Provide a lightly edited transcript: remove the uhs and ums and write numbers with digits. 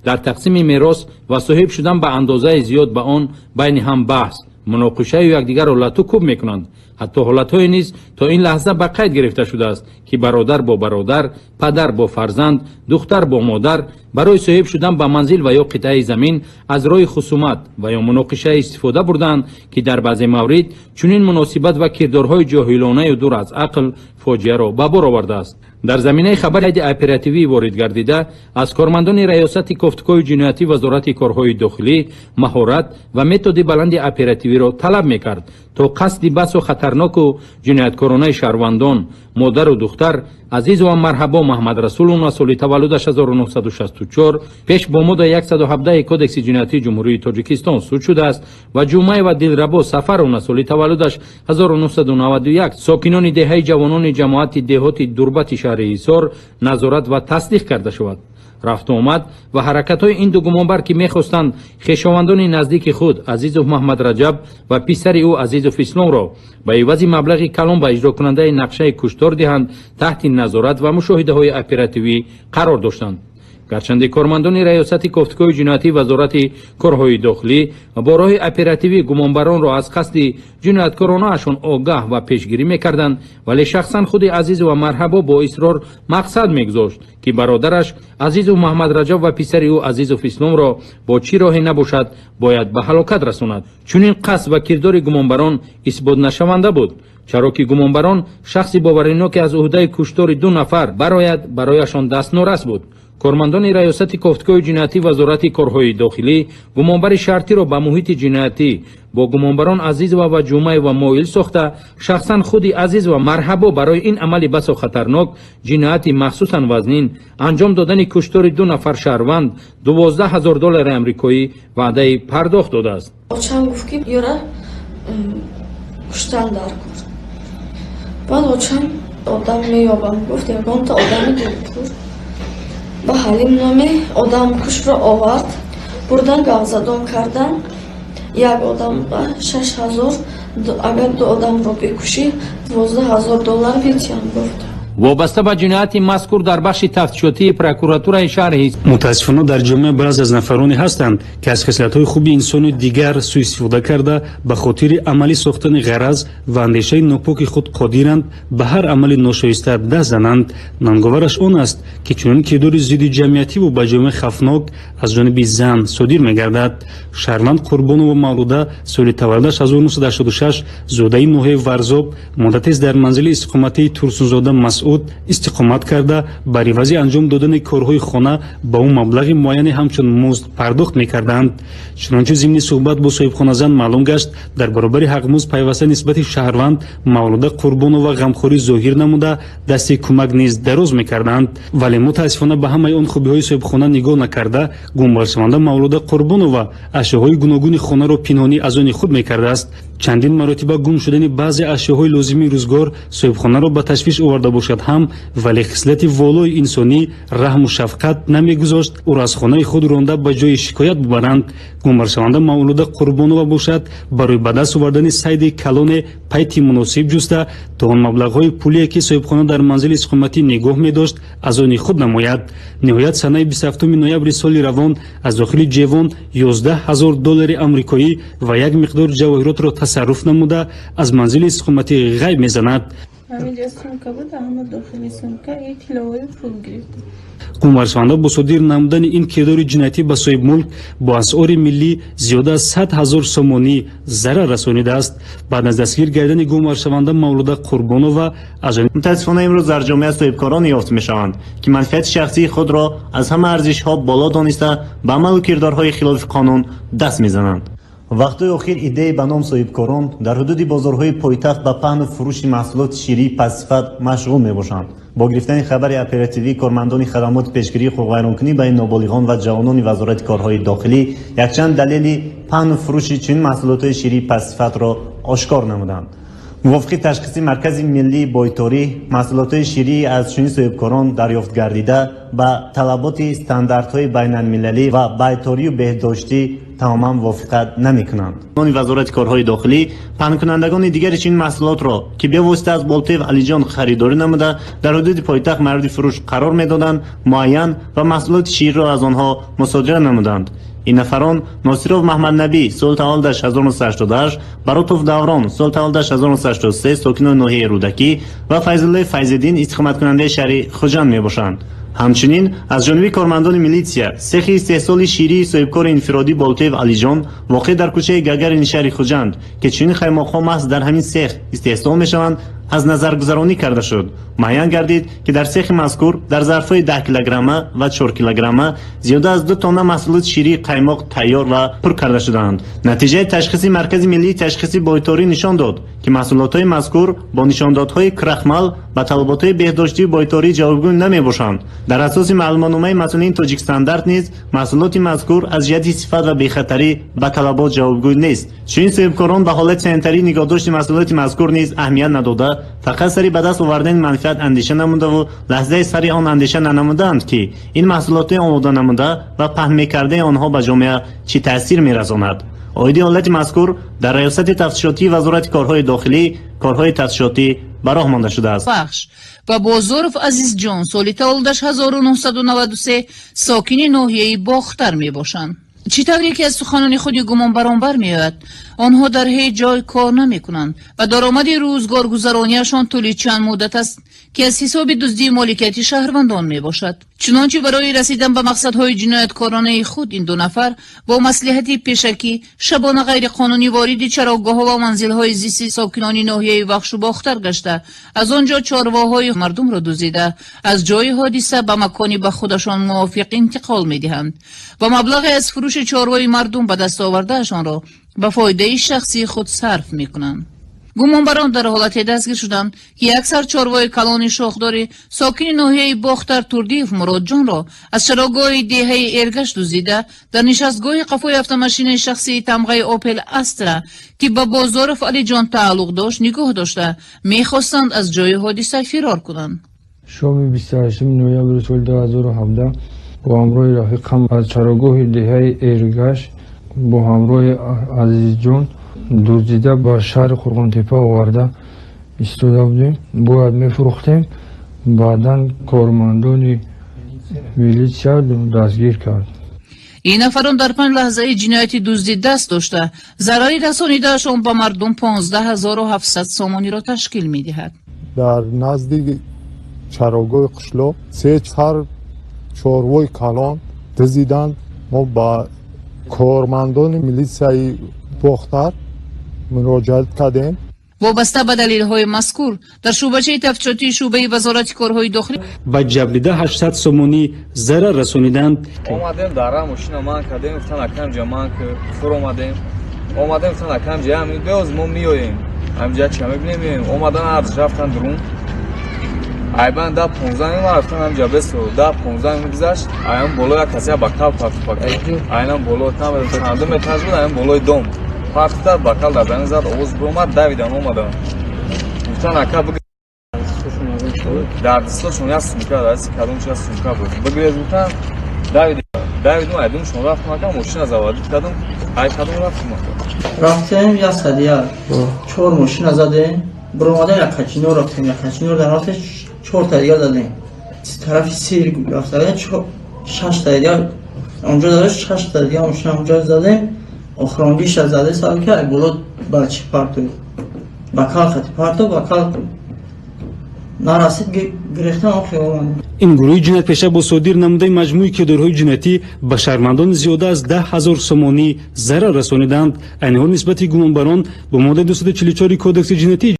در تقسیم میراث و صاحب شدن به اندازه زیاد به آن بین هم بحث، مناقشه و یکدیگر را لطو کوب میکنند. حتی حالت‌های نیز تا این لحظه به قید گرفته شده است که برادر با برادر، پدر با فرزند، دختر با مادر برای صاحب شدن به منزل و یا قطعه زمین از راه خصومت و یا مناقشه استفاده بردند که در بعضی موارد چنین مناسبت و کردارهای جاهلانه و دور از عقل فاجعه را به بار آورده است. در زمینه خبر هیئت اپراتیوی وارد گردیده از کارمندان ریاست گفتگوی جنایتی وزارت کارهای داخلی مهارت و متد بلند اپراتیوی را طلب میکرد تا قصد بس و خطرناک و جنایتکارانه شهروندان مادر و دختر عزیز و مرحبا محمد رسول اون سال تولدش 1964 پیش با ماده 117 کودکس جنایتی جمهوری تاجیکستان سود شده است و جمعه و دلربا سفر اون سال تولدش 1991 ساکنان دهه جوانان جماعت دهات دربت شهر ایسار نظارت و تصدیق کرده شود. رفت و آمد و حرکت های این دو گمانبر که میخواستند خویشاوندان نزدیک خود عزیزوف محمد رجب و پسر او عزیزوف اسلام را به عوض مبلغ کلان به اجرا کننده نقشه کشتار دهند تحت نظارت و مشاهده های اپراتیوی قرار داشتند. گرچند کارمندان ریاست گفتگوی جنایتی وزارت کارهای داخلی با راه اپراتیوی گمانبران را از قصد جنایتکارانه اشان آگاه و پیشگیری میکردند، ولی شخصا خود عزیز و مرحبا با اصرار مقصد میگذاشت که برادرش عزیز و محمد رجب و پسر او عزیز و اسلام را با چی راهی نباشد باید به هلاکت رساند. چون این قصد و کردار گمانبران اثبات نشونده بود، چرا که گمانبران شخصی باورناک از عهده کشتار 2 نفر برایشان دست نورس بود. کارمندان ریاست گفتگوی جنایتی وزارت کارهای داخلی گمانبر شرطی را به محیط جنایتی با گمانبران عزیز و جمعه و مایل ساخته شخصا خود عزیز و مرحبا برای این عمل بس و خطرناک جنایتی مخصوصا وزنین انجام دادن کشتار 2 نفر شهروند $12,000 امریکایی وعده پرداخت داده است. چند گفت که یورا کشتن در کرد. بعد اوچم آدم میابم گفت یکان تا آدمی دور با حالیم نامه آدم کش را آورد بردن گازدان کردن یک آدم با 6,000 اگر 2 آدم را بکشی $12,000 بیتیان برد. وابسته به جنایت مذکور در بخش تفتیشاتی پروکراتور شهر متاسفانه در جامعه بعض از نفرانی هستند که از خصلت‌های خوب انسانی دیگر سوء استفاده کرده به خاطر عملی ساختن غرض و اندیشه ناپاک خود قادرند به هر عمل ناشایسته دست زنند. نانگوارش آن است که چنین کردار ضد جمعیتی و به جامعه خفناک از جانب زن صادر می‌گردد. شهروند قربان و مولوده سال تولدش 1986 زاده نوحه ورزاب مدتی است در منزل استقامتی ترسونزاده مسعود استقامت کرده بر عوض انجام دادن کارهای خانه با اون مبلغ معینی همچون مزد پرداخت می‌کردند. چنانچه ضمن صحبت با صاحبخانه زن معلوم گشت در برابر حق مزد پیوسته نسبت شهروند مولوده قربان و غمخوری ظاهر نموده دست کمک نیز دراز می‌کردند، ولی متاسفانه به همه آن خوبی‌های صاحبخانه نگاه نکرده گمبارشونده مولوده قربان و اشیاءهای گوناگون خانه را پنهانی از آن خود می‌کرده است. چندین مرتبه گم شدن بعضی اشیاءهای لازمی روزگار صاحبخانه را به تشویش آورده باشد هم، ولی خصلت والای انسانی رحم و شفقت نمیگذاشت او را از خانه خود رانده به جای شکایت ببرند. گمبارشونده مولوده قربانو باشد برای به دست آوردن صید کلان پیتی مناسب جسته تا آن مبلغ‌های پولی که صاحبخانه در منزل اقامتی نگاه می‌داشت از آن خود نماید. نهایت سنه 27 نوامبر سال روان از داخل جوان $11,000 امریکایی و یک مقدار جواهرات را تصرف نموده از منزل اقامتی غیب می‌زند. گمبارشونده با صادر نمودن این کردار جنایتی به صاحب ملک با اسعار ملی زیاده از 100,000 سومانی ضرر رسانیده است. بعد از دستگیر گردن گمبارشونده مولوده قربانو از متاسفانه امروز در جامعه صاحبکاران یافت میشوند که منفعت شخصی خود را از همه ارزش‌ها بالا دانسته به عمل و کردارهای خلاف قانون دست میزنند. وقتی آخر ایده به نام صاحبکاران در حدود بازارهای پایتخت به پهن و فروش محصولات شیری پس‌صفت مشغول میباشند. با گرفتن خبر اپراتیوی کارمندان خدمات پیشگیری حقوق ویرانکنی بین نابالغان و جوانان وزارت کارهای داخلی یکچند دلیل پهن و فروش چنین محصولات شیری پس‌صفت را آشکار نمودند. мувофиқи ташхиси маркази миллии бойторӣ маҳсулотҳои ширӣ аз чунин соҳибкорон дарёфт гардида ба талаботи стандартҳои байналмилалӣ ва байторию беҳдоштӣ тамоман мувофиқат намекунанд. вазорати корҳои дохилӣ паҳнкунандагони дигари чунин маҳсулотро ки бевосита аз Болтев Алиҷон харидорӣ намуда дар ҳудуди пойтахт мавриди фурӯш қарор медоданд, муайян ва маҳсулоти шириро аз онҳо мусодира намуданд. این نفران ناصرов محمدنبی سال تولدش 1988 баротов даврон سال تولدش 1983 ساکنان ناحیه رودکی و فیضالله فیض‌الدین استخدام کننده شهر خوجند میباشند. همچنین از جانب کارمندان میلیسیا سیخ استحصال شیری صاحبکار انفرادی بالتیو علیجان واقع در کوچه گگرین شهر خوجند که چنین خیماق‌ها محض در همین سیخ استحصال میشوند از نظرگذرانی کرده شد. معین گردید که در سیخ مذکور در ظرف‌های 10 کیلوگرمه و 4 کیلوگرمه زیاده از 2 تن محصولات شیری قیماق تیار و پر کرده شدند. نتیجه تشخیص مرکز ملی تشخیص بایطوری نشان داد که محصولات‌های مذکور با نشاندادهای کرخمل و طلبات‌های بهداشتی بایطوری جوابگو نمی‌باشند. در اساس معلوماتنامه مسئولین تاجیک استاندارد نیز محصولات مذکور از جهت صفت و بی‌خطری به طلبات جوابگو نیست. چنین صاحبکاران به حالت سنتری نگهداشت محصولات مذکور نیز اهمیت نداده فقط سری به دست آوردن منفعت اندیشه نموده و لحظه سری آن اندیشه ننمودند که این محصولات آماده نموده و پهن می‌کرده آنها به جامعه چی تاثیر می‌رساند. آیدی حالت مذکور در ریاست تفتیشاتی وزارت کارهای داخلی کارهای تفتیشاتی براه مانده شده است. و بازارف عزیز جان سال تولدش 1993 ساکن ناحیه باختر می باشند. چطوری که از سخنان خودی گمان برانبر میآید آنها در هیچ جای کار نمی کنند و درآمد روزگار گذرانیشان طول چند مدت است که از حساب دزدی مالکیتی شهروندان می باشد. چنانچه برای رسیدن به مقصدهای جنایتکارانه خود این دو نفر با مصلحت پیشکی شبانه غیر قانونی وارد چراگاه‌ها و منزل‌های زیستی ساکنان ناحیه بخش و باختر گشته از آنجا چارواهای مردم را دزدیده از جای حادثه به مکانی به خودشان موافق انتقال می‌دهند و مبلغ از فروش چاروای مردم به دست آوردهشان را به فایده شخصی خود صرف می‌کنند. گمانبران در حالت دستگیر شدند که اکثر چاروای کلان شاخداری ساکن ناحیه باختر توردیف مراد جان را از چراگاه دهه ایرگشت دزدیده در نشستگاه قفای автомاشین شخصی تمغه اوپل استرا که به بازار علی جان تعلق داشت نگاه داشته میخواستند از جای حادثه فرار کنند. شام 28 نوامبر سال 2017 با همراه رفیقم از چراگاه دهه ایرگشت با همراه عزیز جان دزدیده با شهر خرقانتپه آورده ایستاده بودیم باید میفروختیم بعدا کارمندان میلیشیا دستگیر کرد. این نفران در 5 لحظه جنایت دزدی دست داشته ضرری رسانیدهشان به مردم 15700 سامانی را تشکیل میدهد. در نزدیک چراگاه قشلو 3 نفر چاروای کلان دزدیدند. ما با کارمندان میلیشیای باختر مراجعت کردیم. وابسته به دلیل‌های مذکور در شعبه تفتیشاتی شعبه وزارت کارهای داخلی با جبلیده 800 سومونی ضرر رسانیدند. اومدیم در ماشین من کردیم گفتن اکم جمع که فور اومدیم گفتن اکم جمع بیاز ما میایم همجا چه میبینیم اومدن عرض رفتن درون ایبان دا 15 ما رفتن همجا بسو دا 15 میگذشت ایام بالا کسی بکال پاک ایام بالا تام چند متر بود ایام بالای دوم پاکتر بکال دادن زد اوز برومد دویدن اومدن گفتن اکا بگیر در دستشون یه سومکا دست کدوم چه سومکا بود بگیر گفتن دویدم ایدم شون رفت مکان ماشین از آوردی کدوم ای کدوم رفتیم یا صدیار 4 ماشین زدیم برومده یا کچینو رفتیم یا کچینو در آتش 4 تا دیگه دادیم طرف سیر رفتیم 6 تا دیگه اونجا داشت 6 تا دیگه ماشین اونجا زدیم آخرانگیش از زده سال که بولو بچه پارتو بکال خطی پارتو بکال نرسید گرفتن آخیوان. این گروه جنایت پیشه با صادر نموده مجموعی کدرهای جنایتی به شهروندان زیاده از 10,000 سومانی ضرر رسانیدند. این حال نسبت گمانبران با ماده 244 کودکس جنایتی